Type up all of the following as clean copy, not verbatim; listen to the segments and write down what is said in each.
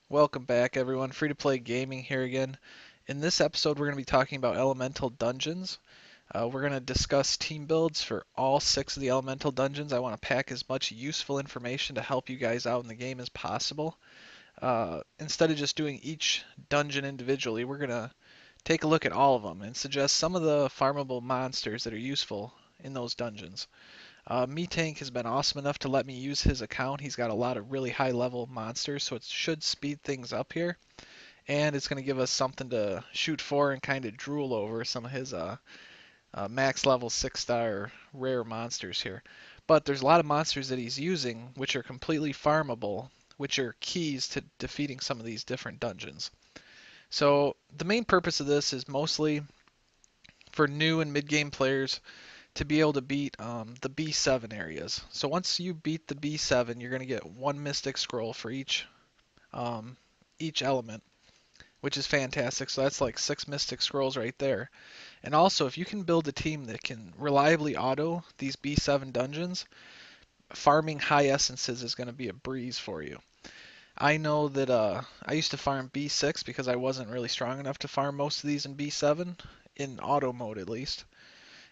Welcome back, everyone. Free to play gaming here again. In this episode, we're going to be talking about elemental dungeons. We're going to discuss team builds for all 6 of the elemental dungeons. I want to pack as much useful information to help you guys out in the game as possible. Instead of just doing each dungeon individually, we're going to take a look at all of them and suggest some of the farmable monsters that are useful in those dungeons. Meatank has been awesome enough to let me use his account. He's got a lot of really high level monsters, so it should speed things up here. And it's going to give us something to shoot for and kind of drool over some of his max level 6-star rare monsters here. But there's a lot of monsters that he's using which are completely farmable, which are keys to defeating some of these different dungeons. So the main purpose of this is mostly for new and mid-game players to be able to beat the B7 areas. So once you beat the B7, you're going to get 1 Mystic Scroll for each element, which is fantastic. So that's like 6 Mystic Scrolls right there. And also, if you can build a team that can reliably auto these B7 dungeons, farming high essences is going to be a breeze for you. I know that I used to farm B6 because I wasn't really strong enough to farm most of these in B7, in auto mode at least.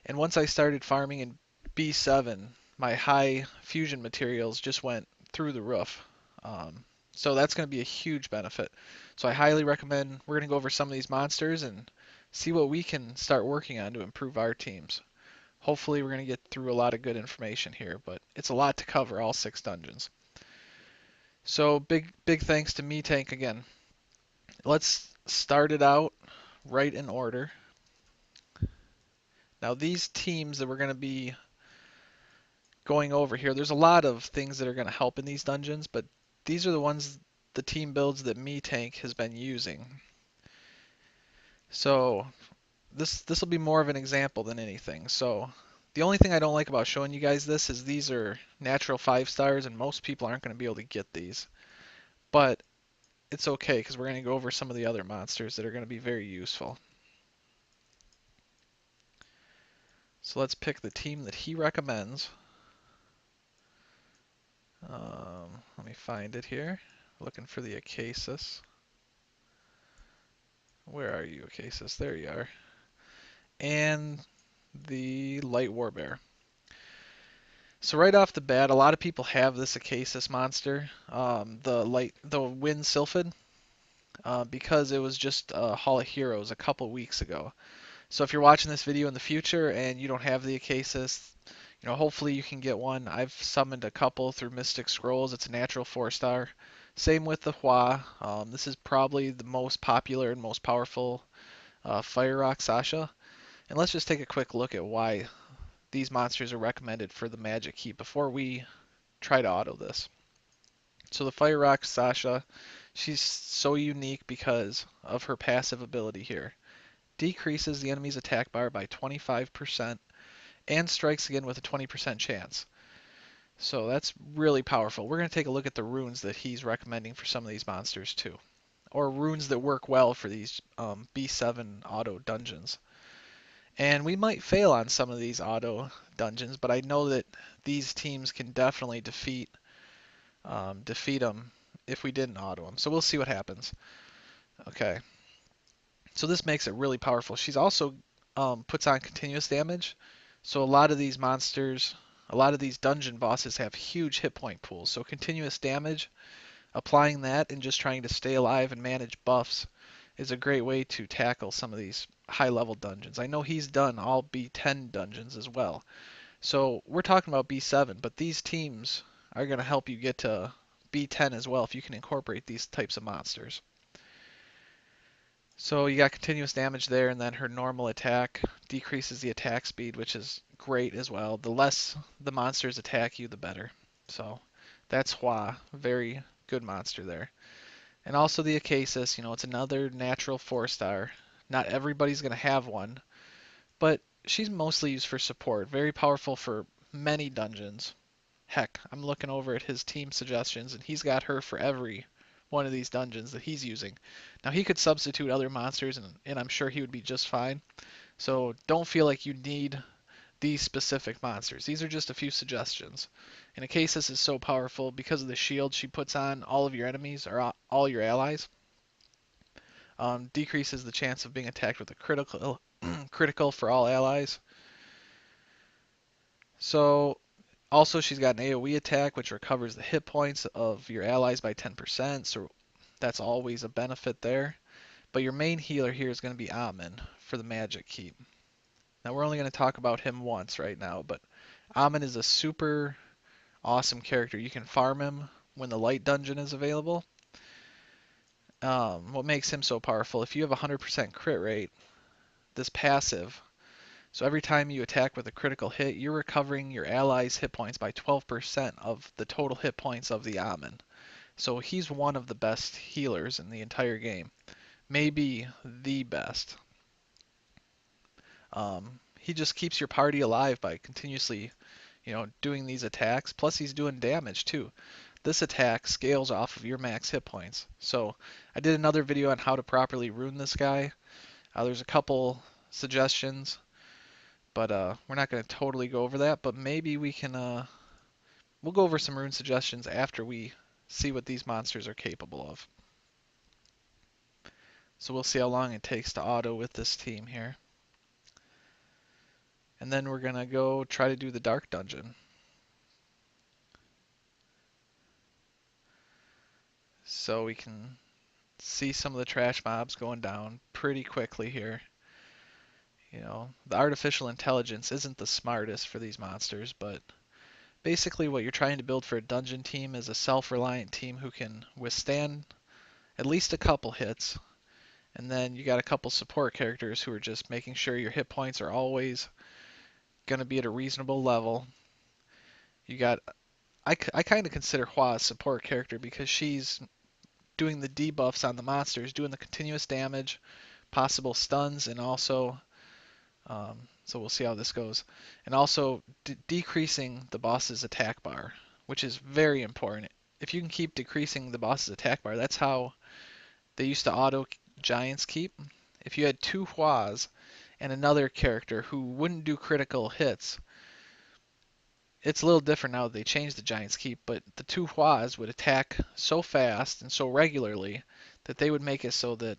And once I started farming in B7, my high fusion materials just went through the roof. So that's going to be a huge benefit. So I highly recommend we're going to go over some of these monsters and see what we can start working on to improve our teams. Hopefully we're going to get through a lot of good information here, but it's a lot to cover, all 6 dungeons. So big thanks to Meatank again. Let's start it out right in order. Now these teams that we're going to be going over here, there's a lot of things that are going to help in these dungeons, but these are the team builds that Meatank has been using. So this will be more of an example than anything. So the only thing I don't like about showing you guys this is these are natural 5 stars and most people aren't going to be able to get these. But it's okay because we're going to go over some of the other monsters that are going to be very useful. So let's pick the team that he recommends. Let me find it here. Looking for the Acasis. Where are you, Acasis? There you are. And the Light Warbear. So right off the bat, a lot of people have this Acasis monster, the Wind Sylphid, because it was just a Hall of Heroes a couple weeks ago. So if you're watching this video in the future and you don't have the Acasis, hopefully you can get one. I've summoned a couple through Mystic Scrolls. It's a natural 4-star. Same with the Hua. This is probably the most popular and most powerful Fire Rock Sasha. And let's just take a quick look at why these monsters are recommended for the Magic Key before we try to auto this. So the Fire Rock Sasha, she's so unique because of her passive ability here. Decreases the enemy's attack bar by 25% and strikes again with a 20% chance. So that's really powerful. We're going to take a look at the runes that he's recommending for some of these monsters too, or runes that work well for these B7 auto dungeons. And we might fail on some of these auto dungeons, but I know that these teams can definitely defeat them if we didn't auto them. So we'll see what happens. Okay. So this makes it really powerful. She's also puts on continuous damage. So a lot of these monsters, a lot of these dungeon bosses have huge hit point pools. So continuous damage, applying that and just trying to stay alive and manage buffs is a great way to tackle some of these high level dungeons. I know he's done all B10 dungeons as well. So we're talking about B7, but these teams are going to help you get to B10 as well if you can incorporate these types of monsters. So you got continuous damage there, and then her normal attack decreases the attack speed, which is great as well. The less the monsters attack you, the better. So that's Hua, very good monster there. And also the Acasis, it's another natural 4-star. Not everybody's going to have one, but she's mostly used for support. Very powerful for many dungeons. Heck, I'm looking over at his team suggestions, and he's got her for every one of these dungeons that he's using. Now, he could substitute other monsters, and I'm sure he would be just fine. So don't feel like you need these specific monsters. These are just a few suggestions. In a case this is so powerful because of the shield she puts on all of your enemies or all your allies. Decreases the chance of being attacked with a critical critical for all allies. So also she's got an AoE attack which recovers the hit points of your allies by 10%, so that's always a benefit there. But your main healer here is going to be Amon for the magic keep. Now we're only going to talk about him once right now, but Amon is a super awesome character. You can farm him when the light dungeon is available. What makes him so powerful, if you have a 100% crit rate, this passive, so every time you attack with a critical hit, you're recovering your allies' hit points by 12% of the total hit points of the Amon. So he's one of the best healers in the entire game. Maybe the best. He just keeps your party alive by continuously, doing these attacks. Plus he's doing damage too. This attack scales off of your max hit points. So I did another video on how to properly rune this guy. There's a couple suggestions, but we're not going to totally go over that. But maybe we can, we'll go over some rune suggestions after we see what these monsters are capable of. So we'll see how long it takes to auto with this team here. And then we're going to go try to do the dark dungeon. So we can see some of the trash mobs going down pretty quickly here. The artificial intelligence isn't the smartest for these monsters, but basically what you're trying to build for a dungeon team is a self-reliant team who can withstand at least a couple hits. And then you got a couple support characters who are just making sure your hit points are always going to be at a reasonable level. You got, I kind of consider Hua a support character because she's doing the debuffs on the monsters, doing the continuous damage, possible stuns, and also, so we'll see how this goes, and also decreasing the boss's attack bar, which is very important. If you can keep decreasing the boss's attack bar, that's how they used to auto Giant's Keep. If you had two Huas and another character who wouldn't do critical hits, it's a little different now that they changed the Giant's Keep, but the two Huas would attack so fast and so regularly that they would make it so that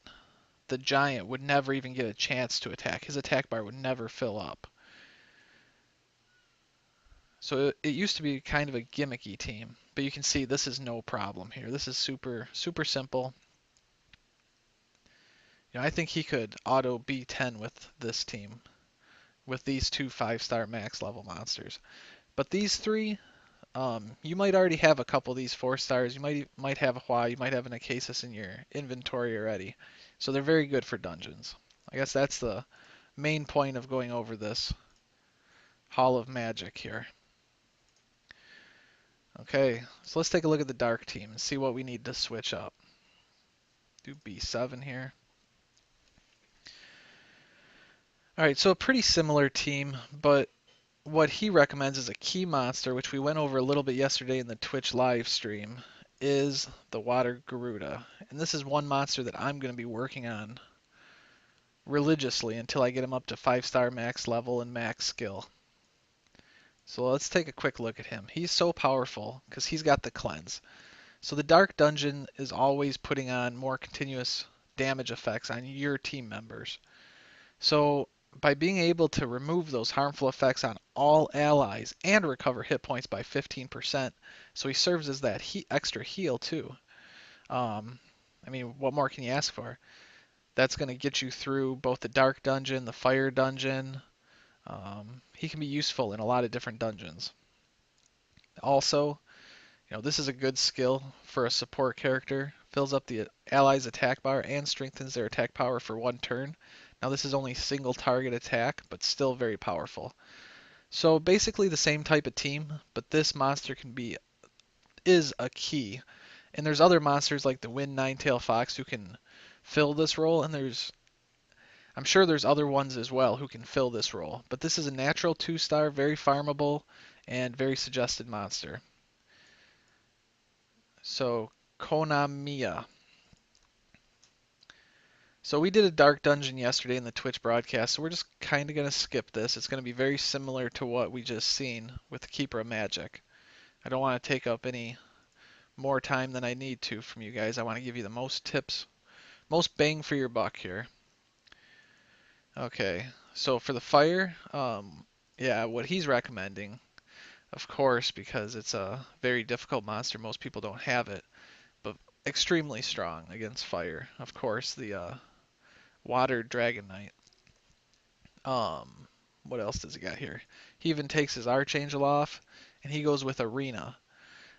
the Giant would never even get a chance to attack. His attack bar would never fill up. So it used to be kind of a gimmicky team, but you can see this is no problem here. This is super, super simple. I think he could auto B10 with this team, with these two 5-star max level monsters. But these three, you might already have a couple of these 4 stars. You might have a Hua, you might have an Acasis in your inventory already. So they're very good for dungeons. I guess that's the main point of going over this Hall of Magic here. Okay, so let's take a look at the Dark team and see what we need to switch up. Do B7 here. Alright, so a pretty similar team, but what he recommends is a key monster, which we went over a little bit yesterday in the Twitch live stream, is the Water Garuda. And this is one monster that I'm going to be working on religiously until I get him up to 5-star max level and max skill. So let's take a quick look at him. He's so powerful because he's got the cleanse. So the Dark Dungeon is always putting on more continuous damage effects on your team members. So by being able to remove those harmful effects on all allies and recover hit points by 15%, so he serves as that extra heal too. I mean, what more can you ask for? That's going to get you through both the Dark Dungeon, the Fire Dungeon. He can be useful in a lot of different dungeons. Also, this is a good skill for a support character. Fills up the allies' attack bar and strengthens their attack power for 1 turn. Now this is only single target attack, but still very powerful. So basically the same type of team, but this monster is a key. And there's other monsters like the Wind Ninetail Fox who can fill this role, and I'm sure there's other ones as well who can fill this role. But this is a natural 2-star, very farmable, and very suggested monster. So Konamiya. So we did a dark dungeon yesterday in the Twitch broadcast, so we're just kind of going to skip this. It's going to be very similar to what we just seen with the Keeper of Magic. I don't want to take up any more time than I need to from you guys. I want to give you the most tips, most bang for your buck here. Okay, so for the fire, yeah, what he's recommending, of course, because it's a very difficult monster, most people don't have it, but extremely strong against fire. Of course, the Water Dragon Knight. Um, what else does he got here? He even takes his Archangel off, and he goes with Arena.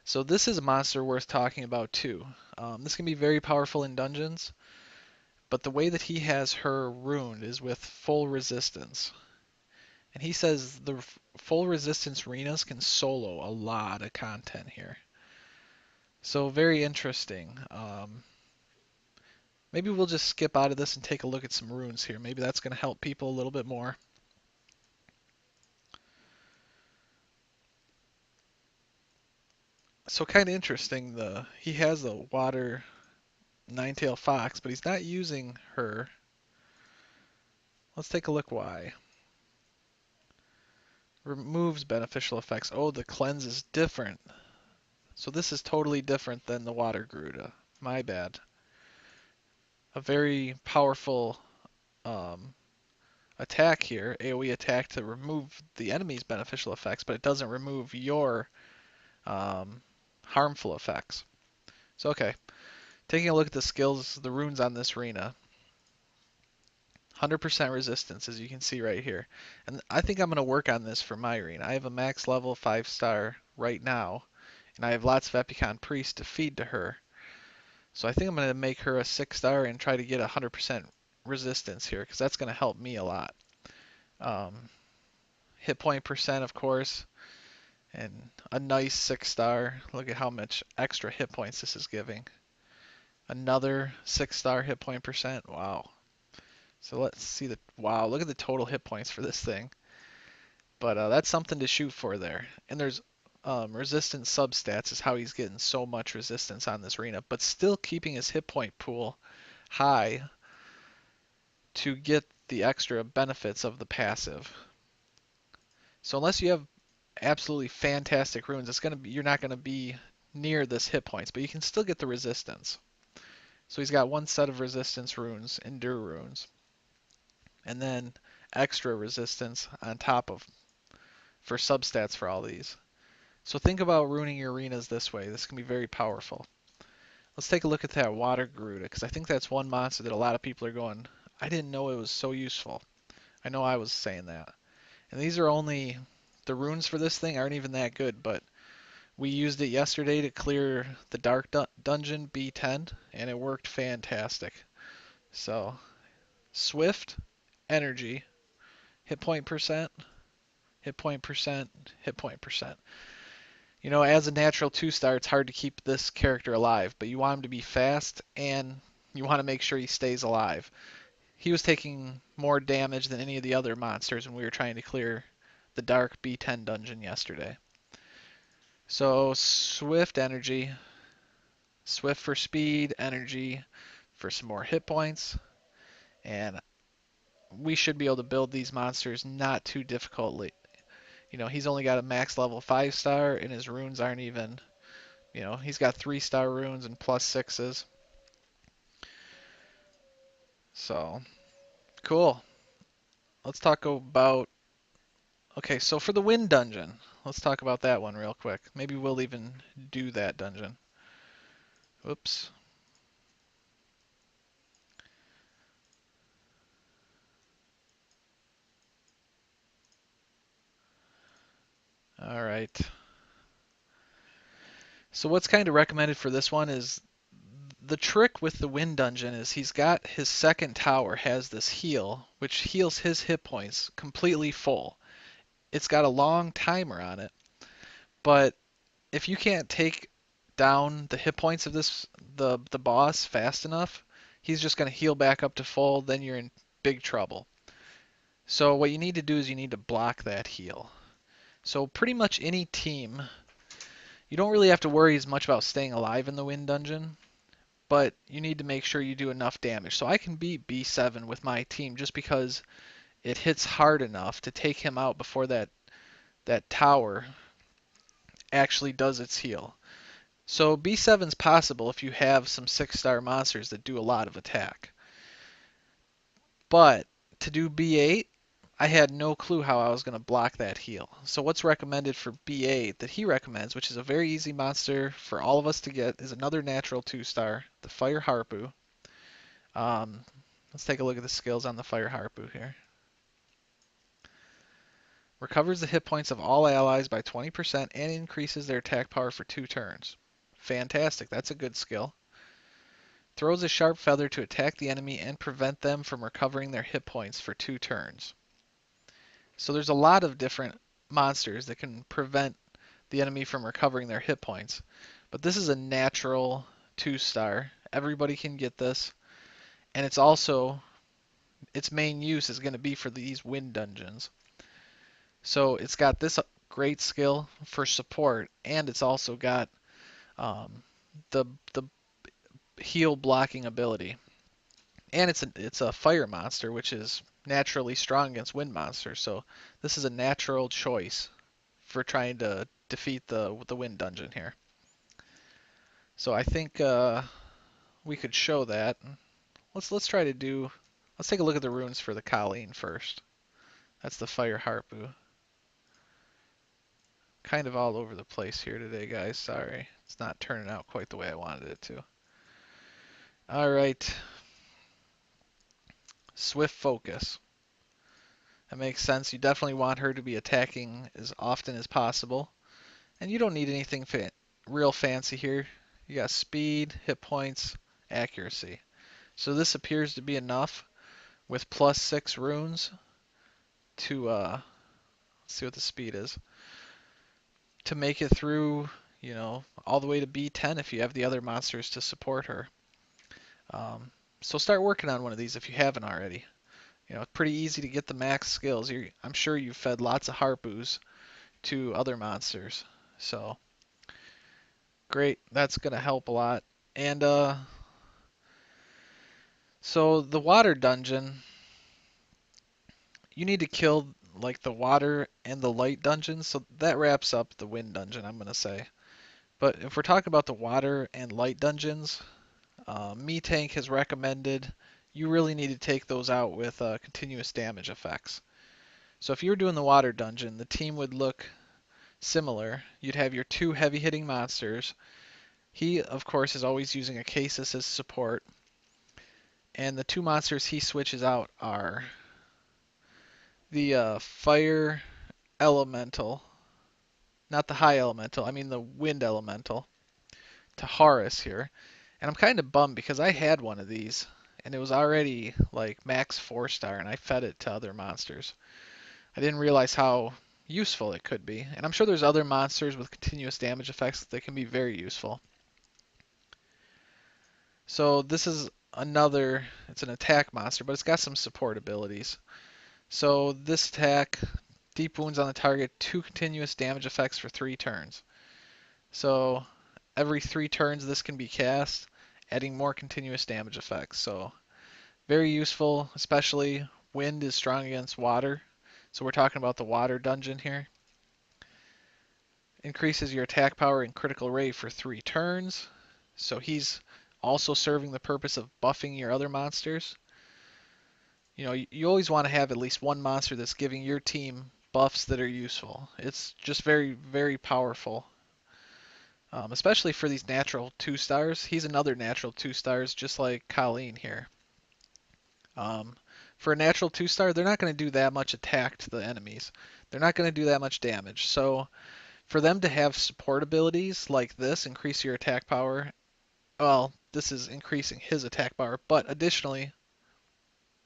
So this is a monster worth talking about too. This can be very powerful in dungeons, but the way that he has her ruined is with full resistance. And he says the full resistance arenas can solo a lot of content here. So very interesting. Maybe we'll just skip out of this and take a look at some runes here. Maybe that's going to help people a little bit more. So kind of interesting. He has the water nine-tailed fox, but he's not using her. Let's take a look why. Removes beneficial effects. Oh, the cleanse is different. So this is totally different than the water Garuda. My bad. A very powerful um, attack here, AoE attack to remove the enemy's beneficial effects, but it doesn't remove your harmful effects. So okay, taking a look at the skills, the runes on this arena. 100% resistance, as you can see right here. And I think I'm going to work on this for my arena. I have a max level 5-star right now, and I have lots of Epicon Priests to feed to her. So I think I'm going to make her a 6-star and try to get 100% resistance here, because that's going to help me a lot. Hit point percent, of course, and a nice 6-star. Look at how much extra hit points this is giving. Another 6-star hit point percent. Wow. So let's see the, wow, look at the total hit points for this thing. But that's something to shoot for there. And there's resistance substats is how he's getting so much resistance on this arena, but still keeping his hit point pool high to get the extra benefits of the passive. So unless you have absolutely fantastic runes, you're not gonna be near this hit points, but you can still get the resistance. So he's got one set of resistance runes, endure runes, and then extra resistance on top of for substats for all these. So think about ruining your arenas this way. This can be very powerful. Let's take a look at that water Garuda, because I think that's one monster that a lot of people are going, I didn't know it was so useful. I know I was saying that. And these are only, the runes for this thing aren't even that good, but we used it yesterday to clear the dark dungeon B10, and it worked fantastic. So, swift, energy, hit point percent, hit point percent, hit point percent. You know, as a natural 2-star, it's hard to keep this character alive, but you want him to be fast, and you want to make sure he stays alive. He was taking more damage than any of the other monsters when we were trying to clear the dark B10 dungeon yesterday. So, swift energy, swift for speed, energy for some more hit points, and we should be able to build these monsters not too difficultly. You know, he's only got a max level 5-star, and his runes aren't even, you know, he's got 3-star runes and plus 6s. So, cool. Let's talk about, okay, so for the wind dungeon, let's talk about that one real quick. Maybe we'll even do that dungeon. Whoops. All right. So what's kind of recommended for this one is the trick with the wind dungeon is he's got his second tower has this heal, which heals his hit points completely full. It's got a long timer on it, but if you can't take down the hit points of the boss fast enough, he's just going to heal back up to full, then you're in big trouble. So what you need to do is you need to block that heal. So pretty much any team, you don't really have to worry as much about staying alive in the wind dungeon, but you need to make sure you do enough damage. So I can beat B7 with my team just because it hits hard enough to take him out before that tower actually does its heal. So B7's possible if you have some 6-star monsters that do a lot of attack. But to do B8, I had no clue how I was going to block that heal. So what's recommended for B8 that he recommends, which is a very easy monster for all of us to get, is another natural 2-star, the Fire Harpu. Let's take a look at the skills on the Fire Harpu here. Recovers the hit points of all allies by 20% and increases their attack power for 2 turns. Fantastic, that's a good skill. Throws a sharp feather to attack the enemy and prevent them from recovering their hit points for 2 turns. So there's a lot of different monsters that can prevent the enemy from recovering their hit points. But this is a natural 2-star. Everybody can get this. And it's also, its main use is going to be for these wind dungeons. So it's got this great skill for support, and it's also got the heal blocking ability. And it's a fire monster, which is naturally strong against wind monsters. So this is a natural choice for trying to defeat the wind dungeon here. So I think we could show that. Let's try to do. Let's take a look at the runes for the Colleen first. That's the Fire Harpu. Kind of all over the place here today, guys. Sorry, it's not turning out quite the way I wanted it to. All right. Swift focus. That makes sense. You definitely want her to be attacking as often as possible. And you don't need anything real fancy here. You got speed, hit points, accuracy. So this appears to be enough with +6 runes to, let's see what the speed is, to make it through, all the way to B10 if you have the other monsters to support her. So start working on one of these if you haven't already. It's pretty easy to get the max skills. I'm sure you've fed lots of Harpus to other monsters. So great, that's going to help a lot. And so the water dungeon, you need to kill like the water and the light dungeons, so that wraps up the wind dungeon, I'm going to say. But if we're talking about the water and light dungeons, Meatank has recommended you really need to take those out with continuous damage effects. So if you were doing the water dungeon, the team would look similar. You'd have your 2 heavy-hitting monsters. He, of course, is always using a Casus as support. And the 2 monsters he switches out are the fire elemental, not the high elemental, I mean the wind elemental, Taharis here. And I'm kind of bummed because I had one of these and it was already like max 4-star and I fed it to other monsters. I didn't realize how useful it could be. And I'm sure there's other monsters with continuous damage effects that can be very useful. So this is it's an attack monster, but it's got some support abilities. So this attack, deep wounds on the target, 2 continuous damage effects for 3 turns. So every 3 turns this can be cast, adding more continuous damage effects. So very useful, especially wind is strong against water. So we're talking about the water dungeon here. Increases your attack power and critical rate for 3 turns. So he's also serving the purpose of buffing your other monsters. You always want to have at least one monster that's giving your team buffs that are useful. It's just very, very powerful. Especially for these natural 2-stars. He's another natural 2-stars, just like Colleen here. For a natural 2-star, they're not going to do that much attack to the enemies. They're not going to do that much damage. So for them to have support abilities like this, increase your attack power, well, this is increasing his attack power, but additionally,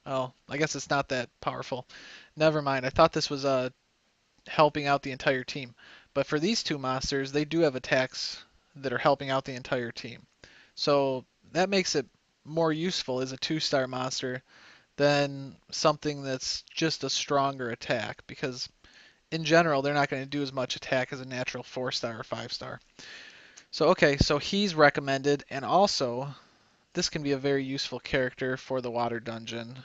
oh, I guess it's not that powerful. Never mind. I thought this was helping out the entire team. But for these 2 monsters, they do have attacks that are helping out the entire team. So that makes it more useful as a 2-star monster than something that's just a stronger attack. Because in general, they're not going to do as much attack as a natural 4-star or 5-star. So okay, so he's recommended, and also this can be a very useful character for the water dungeon.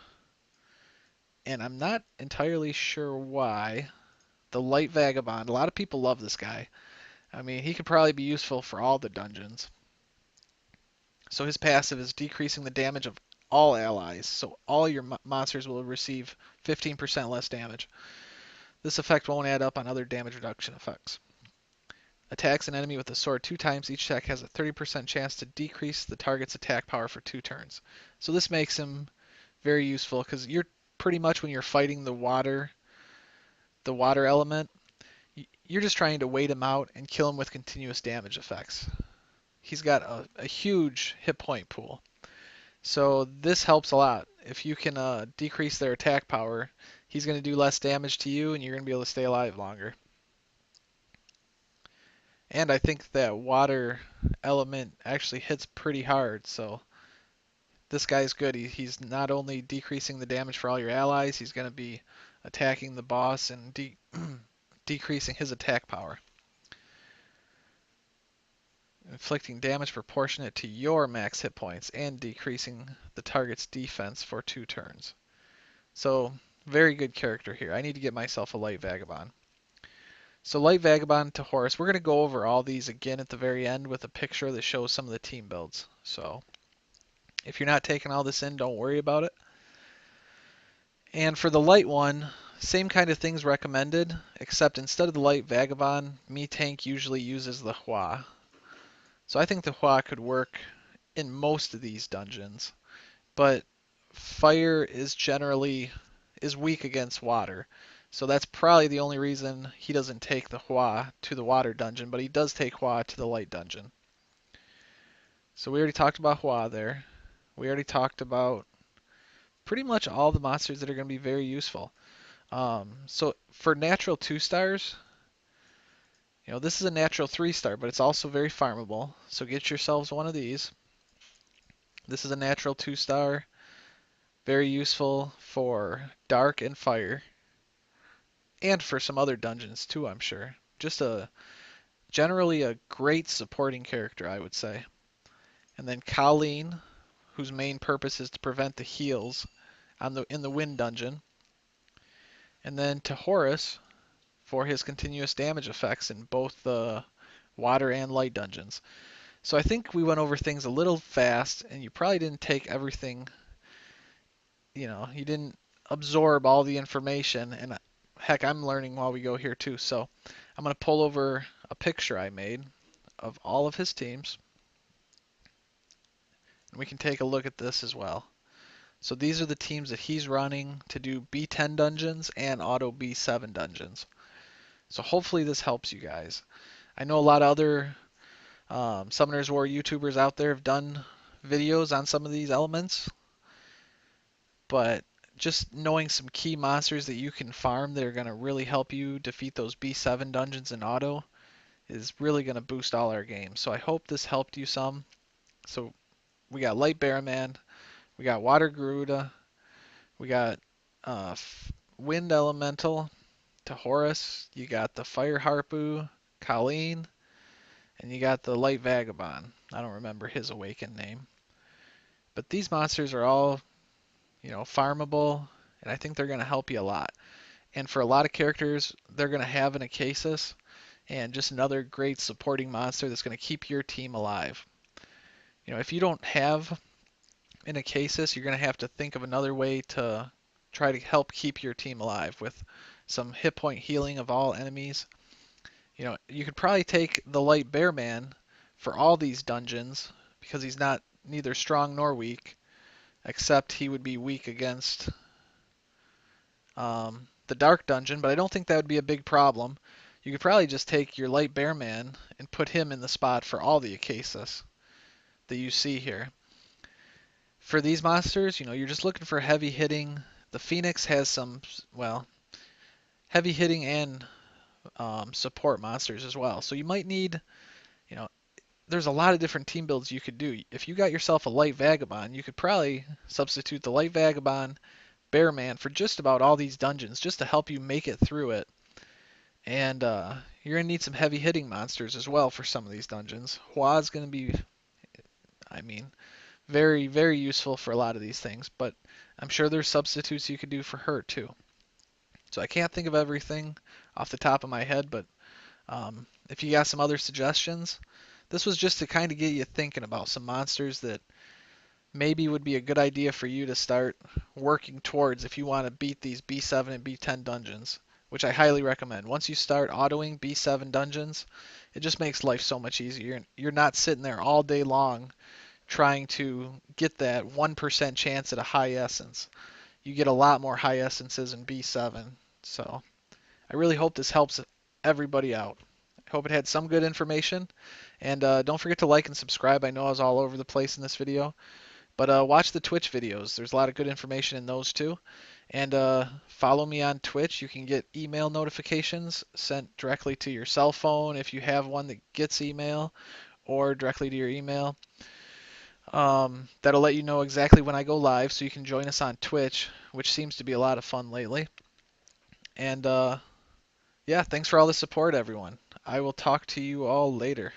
And I'm not entirely sure why. The Light Vagabond, a lot of people love this guy. I mean, he could probably be useful for all the dungeons. So his passive is decreasing the damage of all allies. So all your monsters will receive 15% less damage. This effect won't add up on other damage reduction effects. Attacks an enemy with a sword 2 times. Each attack has a 30% chance to decrease the target's attack power for 2 turns. So this makes him very useful because you're pretty much when you're fighting the water element, you're just trying to wait him out and kill him with continuous damage effects. He's got a huge hit point pool. So this helps a lot. If you can decrease their attack power, he's going to do less damage to you and you're going to be able to stay alive longer. And I think that water element actually hits pretty hard, so this guy's good. He's not only decreasing the damage for all your allies, he's going to be attacking the boss and decreasing his attack power. Inflicting damage proportionate to your max hit points and decreasing the target's defense for 2 turns. So, very good character here. I need to get myself a Light Vagabond. So Light Vagabond to Horus. We're going to go over all these again at the very end with a picture that shows some of the team builds. So if you're not taking all this in, don't worry about it. And for the light one, same kind of things recommended, except instead of the Light Vagabond, Meatank usually uses the Hua. So I think the Hua could work in most of these dungeons, but fire is weak against water. So that's probably the only reason he doesn't take the Hua to the water dungeon, but he does take Hua to the light dungeon. So we already talked about Hua there. We already talked about pretty much all the monsters that are going to be very useful. So for natural 2 stars, this is a natural 3 star, but it's also very farmable. So get yourselves one of these. This is a natural 2 star, very useful for dark and fire. And for some other dungeons too, I'm sure. Just generally a great supporting character, I would say. And then Colleen, whose main purpose is to prevent the heals in the wind dungeon. And then to Horus for his continuous damage effects in both the water and light dungeons. So I think we went over things a little fast, and you probably didn't take everything, you didn't absorb all the information, and heck, I'm learning while we go here too. So I'm going to pull over a picture I made of all of his teams. And we can take a look at this as well. So these are the teams that he's running to do B10 dungeons and auto B7 dungeons. So hopefully this helps you guys. I know a lot of other Summoners War YouTubers out there have done videos on some of these elements, but just knowing some key monsters that you can farm that are going to really help you defeat those B7 dungeons in auto is really going to boost all our games. So I hope this helped you some. So we got Light Barrowman, we got Water Garuda, we got Wind Elemental to Horus, you got the Fire Harpu, Colleen, and you got the Light Vagabond. I don't remember his awakened name. But these monsters are all, farmable, and I think they're going to help you a lot. And for a lot of characters, they're going to have an Acasis, and just another great supporting monster that's going to keep your team alive. If you don't have an Acasis, you're going to have to think of another way to try to help keep your team alive with some hit point healing of all enemies. You could probably take the Light Bearman for all these dungeons because he's neither strong nor weak, except he would be weak against the Dark Dungeon, but I don't think that would be a big problem. You could probably just take your Light Bearman and put him in the spot for all the Acasis that you see here. For these monsters, you're just looking for heavy hitting. The Phoenix has some, heavy hitting and support monsters as well. So you might need, there's a lot of different team builds you could do. If you got yourself a Light Vagabond, you could probably substitute the Light Vagabond Bearman for just about all these dungeons just to help you make it through it. And you're going to need some heavy hitting monsters as well for some of these dungeons. Hua's going to be, Very, very useful for a lot of these things, but I'm sure there's substitutes you could do for her too. So I can't think of everything off the top of my head, but if you got some other suggestions, this was just to kind of get you thinking about some monsters that maybe would be a good idea for you to start working towards if you want to beat these B7 and B10 dungeons, which I highly recommend. Once you start autoing B7 dungeons, it just makes life so much easier. You're not sitting there all day long trying to get that 1% chance at a high essence. You get a lot more high essences in B7. So I really hope this helps everybody out. I hope it had some good information. And don't forget to like and subscribe. I know I was all over the place in this video. But watch the Twitch videos. There's a lot of good information in those too. And follow me on Twitch. You can get email notifications sent directly to your cell phone if you have one that gets email, or directly to your email. That'll let you know exactly when I go live, so you can join us on Twitch, which seems to be a lot of fun lately. And yeah, thanks for all the support, everyone. I will talk to you all later.